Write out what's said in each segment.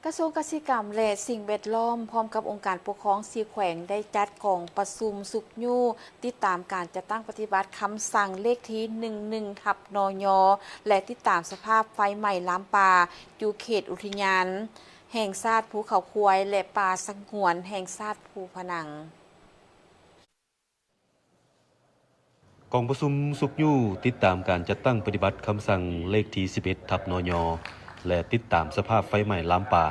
กระทรวงเกษตรกรรมและสิ่งแวดล้อมพร้อมกับองค์การปกครอง4แขวงได้จัดกองประชุมสุขยู่ติดตามการจัดตั้งปฏิบัติคำสั่งเลขที่11/นยและติดตามสภาพไฟไหม้ล้ำป่าอยู่เขตอุทยานแห่งชาติภูเขาควายและป่าสงวนแห่งชาติภูพนังกองประชุมสุขยู่ติดตามการจัดตั้งปฏิบัติคำสั่งเลขที่11/นยและติดตามสภาพไฟไหม้ล้ำป่า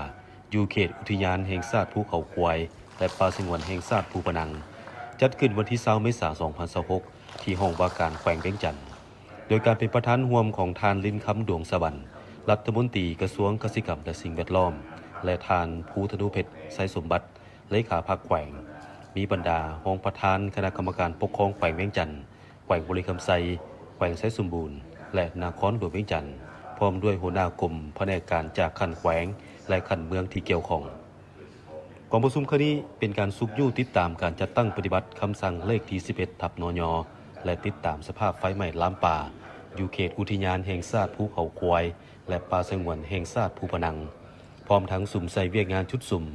อยู่เขตอุทยานแห่งชาติภูเขาควายและป่าสงวนแห่งชาติภูพนังจัดขึ้นวันที่20 เมษายน 2026ที่ห้องว่าการแขวงเวียงจันทน์โดยการเป็นประธานร่วมของทานลิ้นคำดวงสวรรค์รัฐมนตรีกระทรวงเกษตรกรรมและสิ่งแวดล้อมและทานภูธนูเพชรไสสมบัติเลขาพรรคแขวงมีบรรดารองประธานคณะกรรมการปกครองแขวงเวียงจันทน์แขวงบริคำไซแขวงไซสมบูรณ์และนครหลวงเวียงจันทน์พร้อมด้วยหัวหน้ากรมแผนกการจากขันแขวงและขันเมืองที่เกี่ยวข้องกองประชุมครั้งนี้เป็นการสุขยู่ติดตามการจัดตั้งปฏิบัติคำสั่งเลขที่11/นยและติดตามสภาพไฟไหม้ล้ำป่าอยู่เขตอุทยานแห่งชาติภูเขาควายและป่าสงวนแห่งชาติภูพนังพร้อมทั้งสุ่มใส่เวียกงานชุดสุ่ม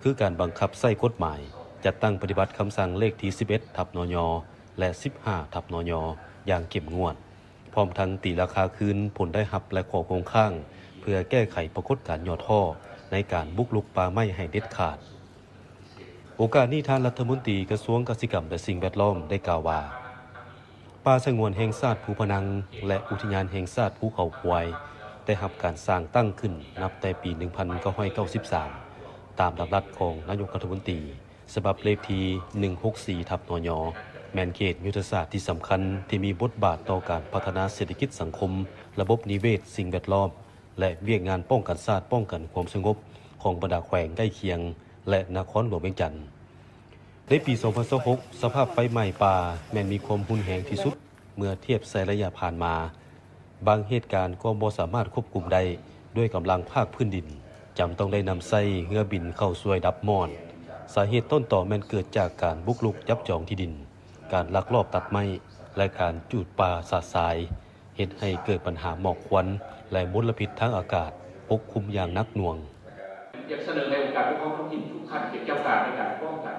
คือการบังคับใส่กฎหมายจัดตั้งปฏิบัติคำสั่งเลขที่11/นยและ15/นยอย่างเข้มงวดพร้อมทั้งตีราคาคืนผลได้หับและขอคงข้างเพื่อแก้ไขปรากฏการณ์ย่อท่อในการบุกรุกป่าไม้ให้เด็ดขาดโอกาสนี้ท่านรัฐมนตรีกระทรวงเกษตรกรรมและสิ่งแวดล้อมได้กล่าวว่าป่าสงวนแห่งชาติภูพนังและอุทยานแห่งชาติภูเขาควายได้รับการสร้างตั้งขึ้นนับแต่ปี 1993 ตามลำดับของนายกรัฐมนตรีฉบับเลขที่164/นยแมนเขตยุทธศาสตร์ที่สำคัญที่มีบทบาทต่อการพัฒนาเศรษฐกิจสังคมระบบนิเวศสิ่งแวดล้อมและเวียกงานป้องกันชาติป้องกันความสงบของบรรดาแขวงใกล้เคียงและนครหลวงเวียงจันทน์ในปี 2026 สภาพไฟไหม้ป่าแม้นมีความรุนแรงที่สุดเมื่อเทียบใส่ระยะผ่านมาบางเหตุการณ์ก็บ่สามารถควบคุมได้ด้วยกำลังภาคพื้นดินจำต้องได้นำใส่เรือบินเข้าช่วยดับมอดสาเหตุต้นต่อแม้นเกิดจากการบุกรุกจับจองที่ดินการลักลอบตัดไม้และการจูดป่าสาดทรายเฮ็ดให้เกิดปัญหาหมอกควันและมลพิษทางอากาศปกคลุมอย่างหนักหน่วงอยากเสนอในองค์การปกครองท้องถิ่นทุกขั้นเก็บเจ้าการในการป้องกัน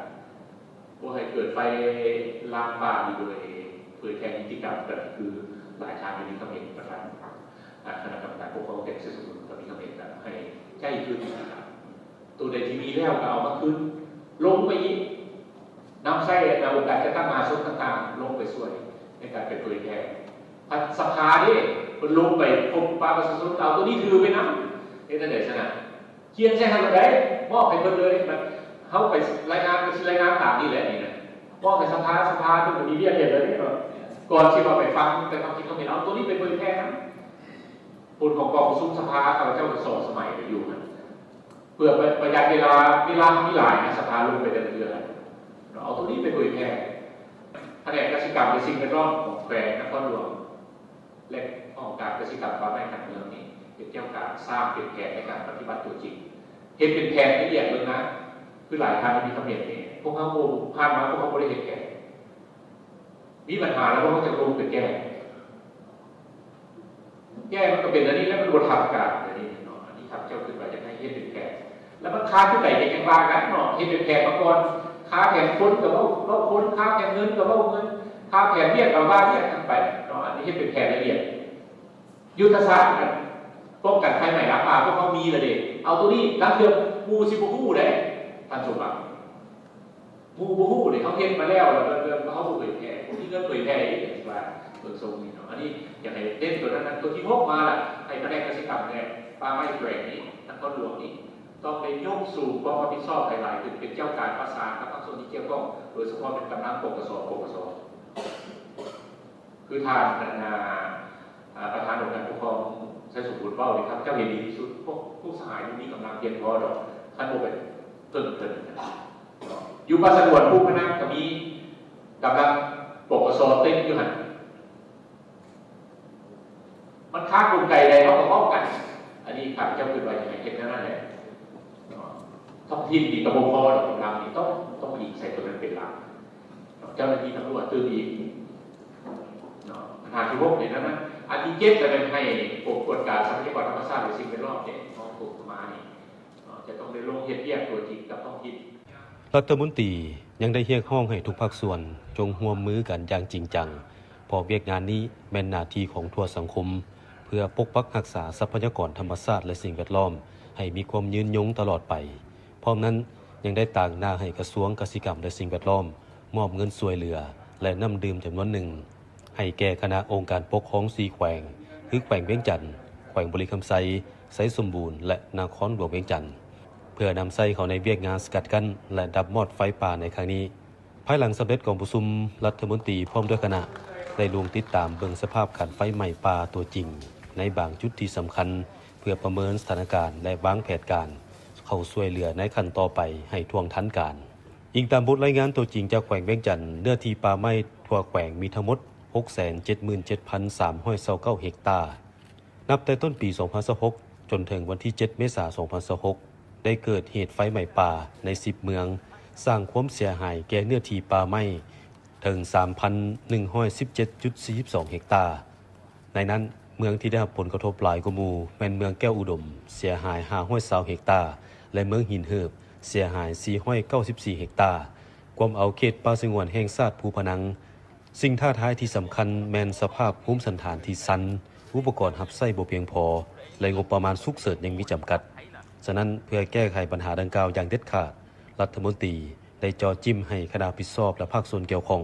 ว่าให้เกิดไฟลามป่าโดยเผยแพร่นิติกรรมกันคือหลายทางมีคำเห็นประธานคณะกรรมการปกครองเขตเศรษฐกิจก็มีคำเห็นกันให้ใกล้ขึ้นตัวใดที่มีแล้วก็เอามาขึ้นลงไปอีกนำไส้ในองค์การจะตั้งมาสุดต่างๆลงไปช่วยในการเป็นเผยแพร่สภาเนี่ยมันลงไปพบปลาประชาชนเอาตัวนี้ถือไปนะนี่นั่นเดี๋ยวชนะเขียนใช่ทำอะไรมอบให้คนเลยมันเขาไปรายงานตามนี่แหละนี่นะมอบให้สภาที่มันมีเรียกเห็นเลยนี่ก่อนที่เราไปฟังแต่ความคิดเขาเห็นเอาตัวนี้เป็นเผยแพร่นะผลของกองประชุมสภาข้าพเจ้าจะส่งสมัยไปอยู่นะเพื่อประหยัดเวลามีหลายนะสภาลงไปเดือนเอาตัวนี้ไปเผยแพร่แผนกกสิกรรมในสิ่งแวดล้อมของแขวงนครหลวงและองค์การกสิกรรมป่าไม้ขันเมืองนี้เป็นเจ้าการสร้างเป็นแผนในการปฏิบัติตัวจริงเห็นเป็นแผนละเอียดเลยนะคือหลายทางมีคำเห็นเองพวกเขาผ่านมาพวกเขาบริเหตุแก่มีปัญหาแล้วพวกเขาจะลงไปแก้มันก็เป็นอันนี้แล้วมันบททำการอันนี้เนาะอันนี้ทำเจ้าขึ้นมาจะให้เห็นเป็นแผนแล้วมันค้าขึ้นไหนจะยังว่ากันเนาะเห็นเป็นแผนมาก่อนค้าแผนค้นกับว่าค้นค้าแผนเงินกับว่าเงินค้าแผนเรียกกับว่าเรียกกันไปเนาะอันนี้เห็นเป็นแผนละเอียดยุทธศาสตร์กันป้องกันไฟไหม้ล้างป่าพวกเขามีเลยเด็กเอาตัวนี้รักเดียวมูซิบูฮู้ได้ท่านสมบัติมูบูฮู้เนี่ยเขาเห็นมาแล้วเขาเผยแพร่พวกที่เงินเผยแพร่อย่างว่าเปิดทรงนี่เนาะอันนี้อย่างไรเด่นตัวนั้นตัวที่พกมาล่ะให้คะแนนกสิกรรมเนี่ยป่าไม้แกว่งนี้นครหลวงนี่ต้องไปยกสู่ความรับผิดชอบหลายๆเป็นเจ้าการประสานกับภาคส่วนที่เกี่ยวข้องโดยเฉพาะเป็นกำลังปกสคือทางประธานองค์การปกครองใช้สมบูรณ์เป้าเลยครับเจ้าเห็นดีที่สุดพวกผู้สหายมีกำลังเพียงพอดอกท่านโมเป็นเติมอยู่ป่าสงวนผู้พนักก็มีกำลังปกสเต็มอยู่หันมันค้ากลไกใดเขาก็ป้องกันอันนี้ข้าพเจ้าคือว่าอย่างไรเห็นนั่นแหละท้องถิ่นมีกระบอกพอดอกกำลังนี่ต้องยิงใส่ตัวนั้นเป็นหลักเจ้าหน้าที่ตำรวจตื่นอีกหาที่พบเนี่ยนะอันที่เจ็ดจะเป็นให้กฎการทรัพยากรธรรมชาติหรือสิ่งแวดล้อมเนี่ยมองถูกมานี่ จะต้องได้ลงเฮ็ดเวียกตัวจริงกับท้องถิ่น รัฐมนตรียังได้เรียกร้องให้ทุกภาคส่วนจงร่วมมือกันอย่างจริงจังเพราะเวียกงานนี้แม่นหน้าที่ของทั่วสังคมเพื่อปกปักรักษาทรัพยากรธรรมชาติและสิ่งแวดล้อมให้มีความยืนยงตลอดไปพร้อมนั้นยังได้ต่างหน้าให้กระทรวงเกษตรกรรมและสิ่งแวดล้อมมอบเงินช่วยเหลือและน้ำดื่มจำนวนหนึ่งให้แก่คณะองค์การปกครอง4แขวงคือแขวงเวียงจันทน์แขวงบุรีคำไซไสสมบูรณ์และนครหลวงเวียงจันทน์เพื่อนำใส่เข้าในเวียกงานสกัดกั้นและดับมอดไฟป่าในครั้งนี้ภายหลังสำเร็จกองประชุมรัฐมนตรีพร้อมด้วยคณะได้ลงติดตามเบิ่งสภาพการไฟไหม้ป่าตัวจริงในบางจุดที่สำคัญเพื่อประเมินสถานการณ์และวางแผนการเข้าช่วยเหลือในขั้นต่อไปให้ท่วงทันการอิงตามบทรายงานตัวจริงจากแขวงเวียงจันทน์เนื้อที่ป่าไม้ทั่วแขวงมีทั้งหมด 677,329 เฮกตาร์นับแต่ต้นปี 2026 จนถึงวันที่ 7 เมษายน 2026 ได้เกิดเหตุไฟไหม้ป่าใน 10 เมืองสร้างความเสียหายแก่เนื้อที่ป่าไม้ถึง 3,117.42 เฮกตาร์ในนั้นเมืองที่ได้รับผลกระทบหลายกว่าหมู่แม่นเมืองแก้วอุดมเสียหาย520เฮกตาร์และเมืองหินเหิบเสียหาย494เฮกตาร์ความเอาเขตป่าสงวนแห่งชาติภูพนังสิ่งท้าทายที่สำคัญแม่นสภาพภูมิสันฐานที่ซันอุปกรณ์รับใช้บ่เพียงพอและงบประมาณฉุกเฉินยังมีจำกัดฉะนั้นเพื่อแก้ไขปัญหาดังกล่าวอย่างเด็ดขาดรัฐมนตรีได้จ่อจิ้มให้คณะรับผิดชอบและภาคส่วนเกี่ยวข้อง